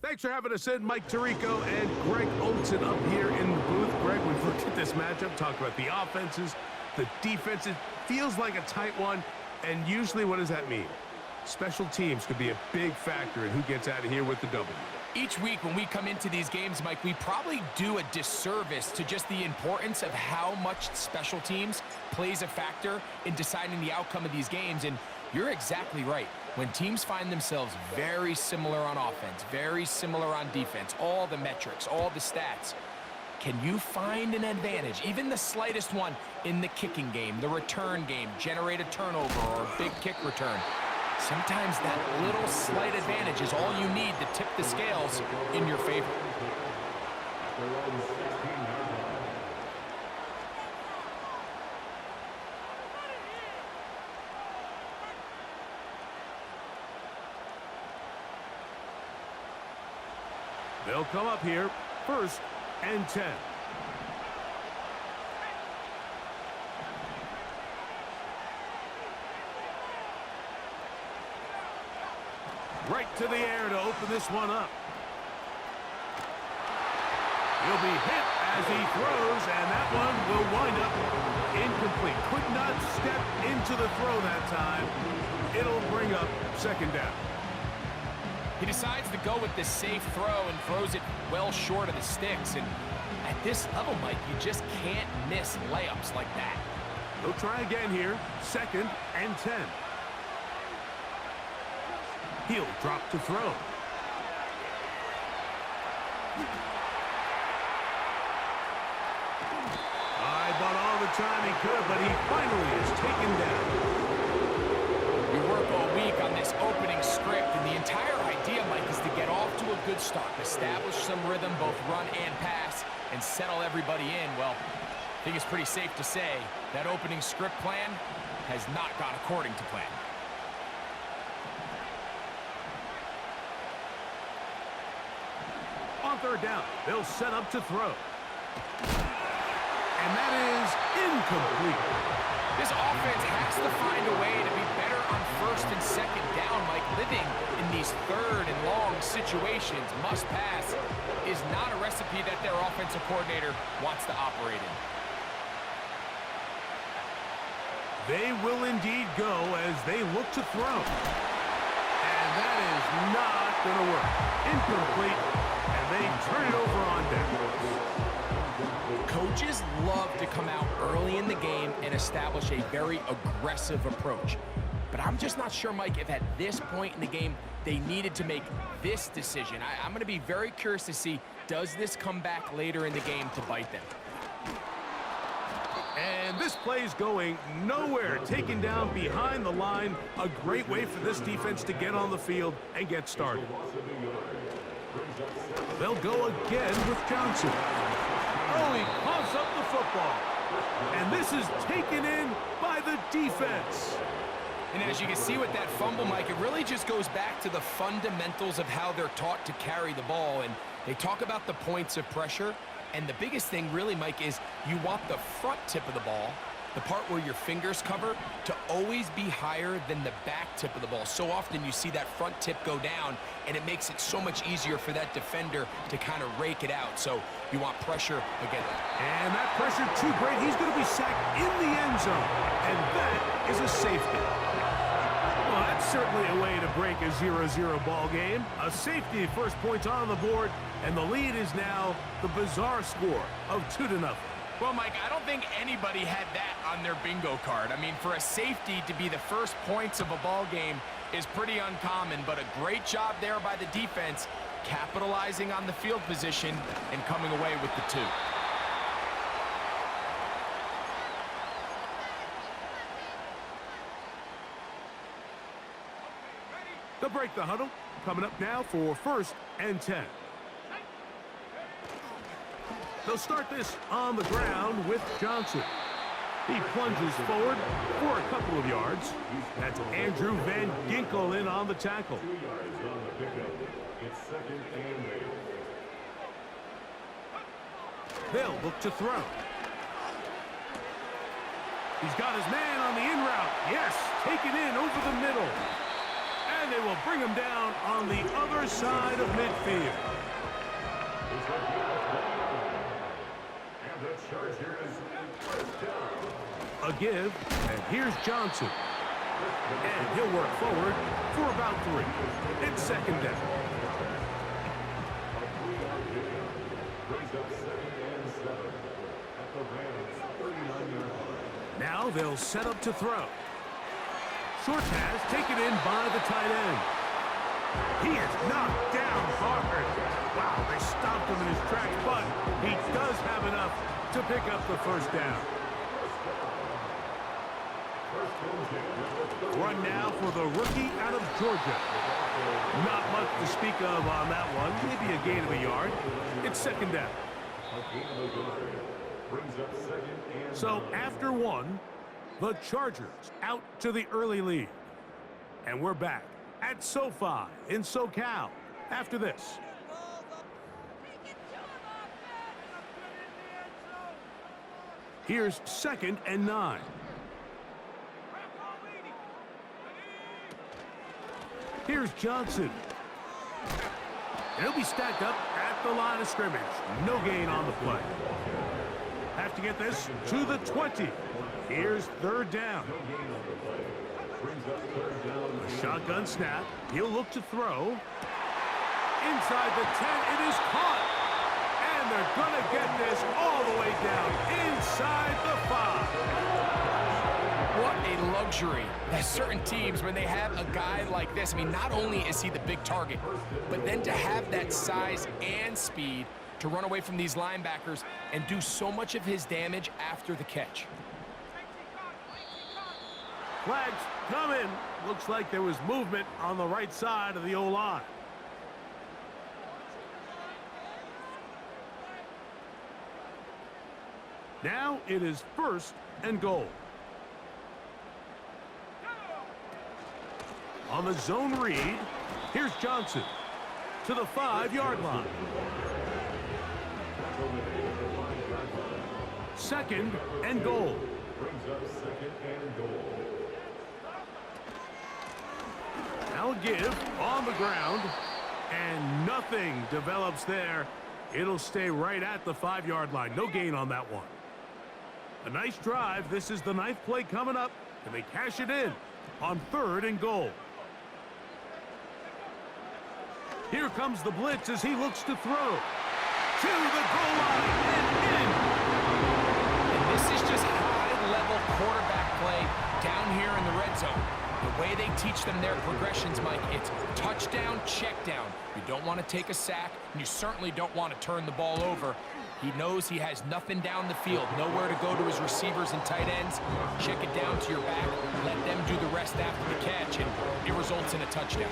Thanks for having us in, Mike Tirico and Greg Olson up here in the booth. Greg, we've looked at this matchup, talked about the offenses, the defenses. Feels like a tight one, and usually what does that mean? Special teams could be a big factor in who gets out of here with the W. Each week when we come into these games, Mike, we probably do a disservice to just the importance of how much special teams plays a factor in deciding the outcome of these games. And you're exactly right. When teams find themselves very similar on offense, very similar on defense, all the metrics, all the stats, can you find an advantage, even the slightest one, in the kicking game, the return game, generate a turnover or a big kick return? Sometimes that little slight advantage is all you need to tip the scales in your favor. They'll come up here, 1st and 10. Right to the air to open this one up. He'll be hit as he throws, and that one will wind up incomplete. Could not step into the throw that time. It'll bring up 2nd down. He decides to go with this safe throw and throws it well short of the sticks. And at this level, Mike, you just can't miss layups like that. He'll try again here, 2nd and 10. He'll drop to throw. Bought all the time he could, but he finally is taken down. We work all week on this opening script, and the entire idea, Mike, is to get off to a good start, establish some rhythm, both run and pass, and settle everybody in. Well, I think it's pretty safe to say that opening script plan has not gone according to plan. On 3rd down, they'll set up to throw. And that is incomplete. This offense has to find a way to be better on 1st and 2nd down, Mike. Living in these 3rd and long situations, must pass, is not a recipe that their offensive coordinator wants to operate in. They will indeed go as they look to throw. And that is not going to work. Incomplete, and they turn it over on down. Coaches love to come out early in the game and establish a very aggressive approach. But I'm just not sure, Mike, if at this point in the game they needed to make this decision. I'm going to be very curious to see, does this come back later in the game to bite them? And this play's going nowhere. Taken down behind the line. A great way for this defense to get on the field and get started. They'll go again with Johnson. Oh, he coughs up the football. And this is taken in by the defense. And as you can see with that fumble, Mike, it really just goes back to the fundamentals of how they're taught to carry the ball. And they talk about the points of pressure. And the biggest thing really, Mike, is you want the front tip of the ball, the part where your fingers cover, to always be higher than the back tip of the ball. So often you see that front tip go down, and it makes it so much easier for that defender to kind of rake it out. So you want pressure again. And that pressure too great. He's going to be sacked in the end zone. And that is a safety. Well, that's certainly a way to break a 0-0 ball game. A safety, 1st points on the board, and the lead is now the bizarre score of 2-0. Well, Mike, I don't think anybody had that on their bingo card. I mean, for a safety to be the 1st points of a ball game is pretty uncommon, but a great job there by the defense, capitalizing on the field position and coming away with the 2. They'll break the huddle. Coming up now for 1st and 10. They'll start this on the ground with Johnson. He plunges forward for a couple of yards. That's Andrew Van Ginkel in on the tackle. They'll look to throw. He's got his man on the in route. Yes, taken in over the middle. And And they will bring him down on the other side of midfield. And the Chargers first down. A give, and here's Johnson. And he'll work forward for about 3. It's second down. Brings up 2nd and 7 at the Rams' 39-yard line. Now they'll set up to throw. Short pass taken in by the tight end. He is knocked down hard. Wow, they stopped him in his tracks, but he does have enough to pick up the first down. Run now for the rookie out of Georgia. Not much to speak of on that one. Maybe a gain of a yard. It's second down. So after 1, the Chargers out to the early lead. And we're back at SoFi in SoCal after this. Here's 2nd and 9. Here's Johnson. And he'll be stacked up at the line of scrimmage. No gain on the play. Have to get this to the 20. Here's 3rd down. A shotgun snap. He'll look to throw. Inside the 10, it is caught. And they're going to get this all the way down inside the 5. What a luxury. There's certain teams, when they have a guy like this, I mean, not only is he the big target, but then to have that size and speed to run away from these linebackers and do so much of his damage after the catch. Flags coming. Looks like there was movement on the right side of the O-line. Now it is 1st and goal. On the zone read, here's Johnson to the 5-yard line. 2nd and goal. Brings up 2nd and goal. Now a give on the ground, and nothing develops there. It'll stay right at the 5-yard line. No gain on that one. A nice drive. This is the 9th play coming up, and they cash it in on 3rd and goal. Here comes the blitz as he looks to throw. To the goal line and in. And this is just high-level quarterback play down here in the red zone. The way they teach them their progressions, Mike, it's touchdown, check down. You don't want to take a sack, and you certainly don't want to turn the ball over. He knows he has nothing down the field, nowhere to go to his receivers and tight ends. Check it down to your back, let them do the rest after the catch, and it results in a touchdown.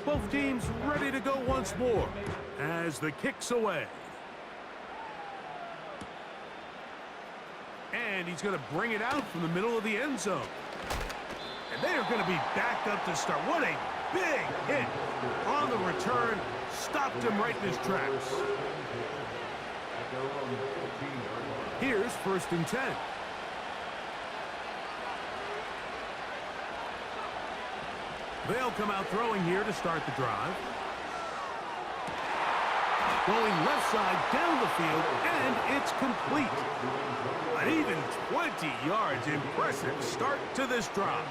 Both teams ready to go once more as the kick's away. And he's going to bring it out from the middle of the end zone. And they are going to be backed up to start. What a big hit on the return. Stopped him right in his tracks. Here's 1st and 10. They'll come out throwing here to start the drive. Going left side down the field, and it's complete. An even 20 yards. Impressive start to this drive.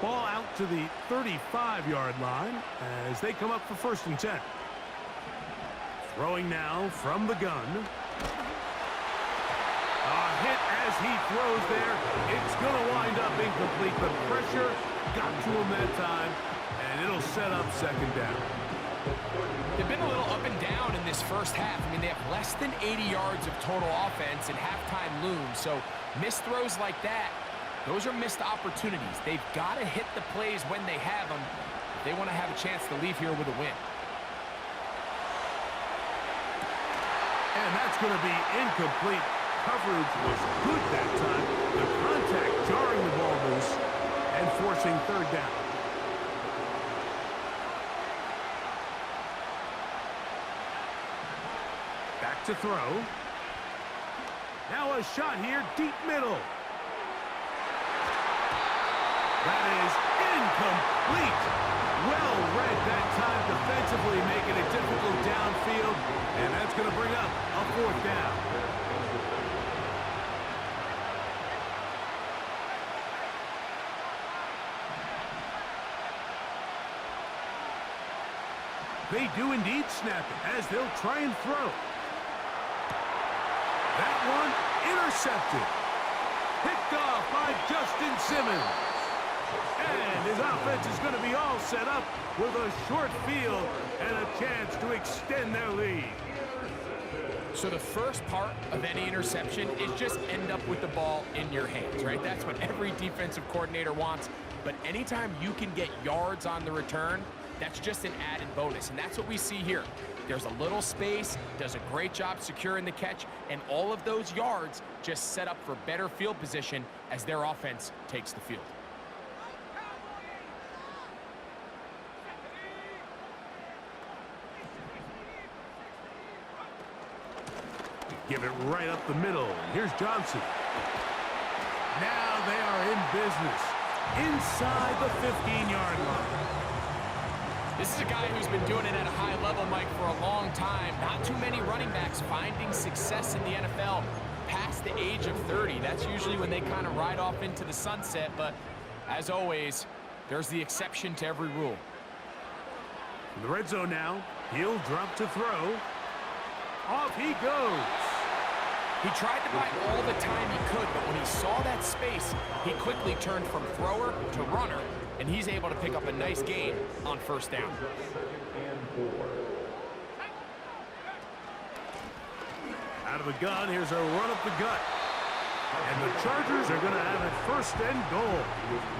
Ball out to the 35-yard line as they come up for 1st and 10. Throwing now from the gun. A hit as he throws there. It's going to wind up incomplete. The pressure got to him that time, and it'll set up 2nd down. They've been a little up and down in this first half. I mean, they have less than 80 yards of total offense and halftime looms. So missed throws like that, those are missed opportunities. They've got to hit the plays when they have them if they want to have a chance to leave here with a win. And that's going to be incomplete. Coverage was good that time. The contact jarring the ball loose and forcing 3rd down. Back to throw. Now a shot here, deep middle. That is incomplete. Well read that time defensively, making it difficult downfield, and that's going to bring up a fourth down. They do indeed snap it as they'll try and throw. That one intercepted. Picked off by Justin Simmons. And his offense is going to be all set up with a short field and a chance to extend their lead. So the first part of any interception is just end up with the ball in your hands, right? That's what every defensive coordinator wants. But anytime you can get yards on the return, that's just an added bonus, and that's what we see here. There's a little space, does a great job securing the catch, and all of those yards just set up for better field position as their offense takes the field. Give it right up the middle. Here's Johnson. Now they are in business inside the 15-yard line. This is a guy who's been doing it at a high level, Mike, for a long time. Not too many running backs finding success in the NFL past the age of 30. That's usually when they kind of ride off into the sunset, but as always, there's the exception to every rule. In the red zone now, he'll drop to throw. Off he goes. He tried to buy all the time he could, but when he saw that space, he quickly turned from thrower to runner, and he's able to pick up a nice gain on first down. Out of the gun, here's a run up the gut. And the Chargers are going to have it first and goal.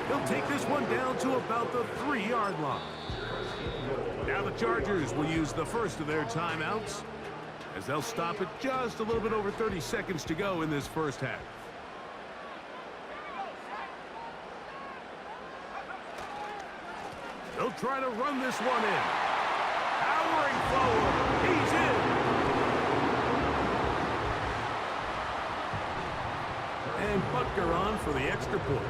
They'll take this one down to about the 3-yard line. Now the Chargers will use the first of their timeouts, as they'll stop it just a little bit over 30 seconds to go in this first half. They'll try to run this one in. Powering forward. He's in. And Butker on for the extra point.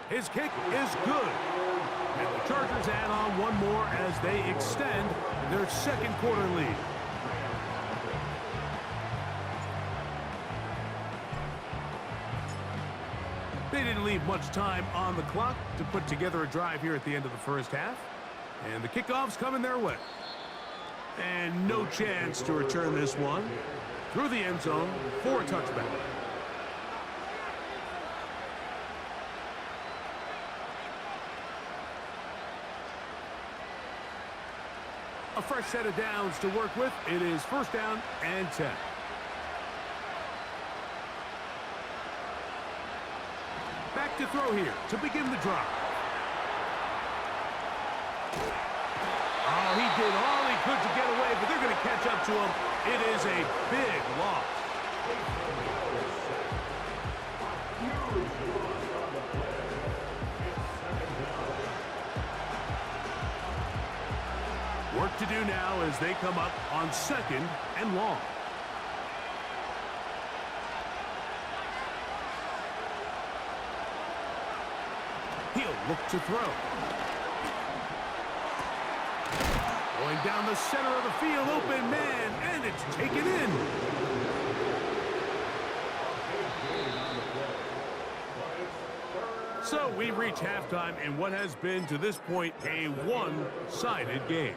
His kick is good. And the Chargers add on one more as they extend their second quarter lead. They didn't leave much time on the clock to put together a drive here at the end of the first half. And the kickoff's coming their way. And no chance to return this one through the end zone for a touchback. A fresh set of downs to work with. It is first down and 10. Back to throw here to begin the drive. Oh, he did all he could to get away, but they're going to catch up to him. It is a big loss. Work to do now as they come up on second and long. He'll look to throw. Going down the center of the field, open man, and it's taken in. So we reach halftime in what has been to this point a one-sided game.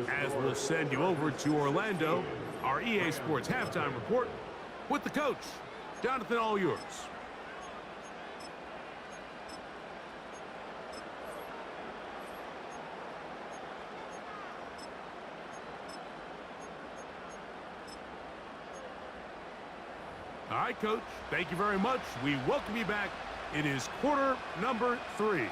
As we'll send you over to Orlando, our EA Sports halftime report with the coach. Jonathan, all yours. All right, Coach, thank you very much. We welcome you back. It is quarter number 3.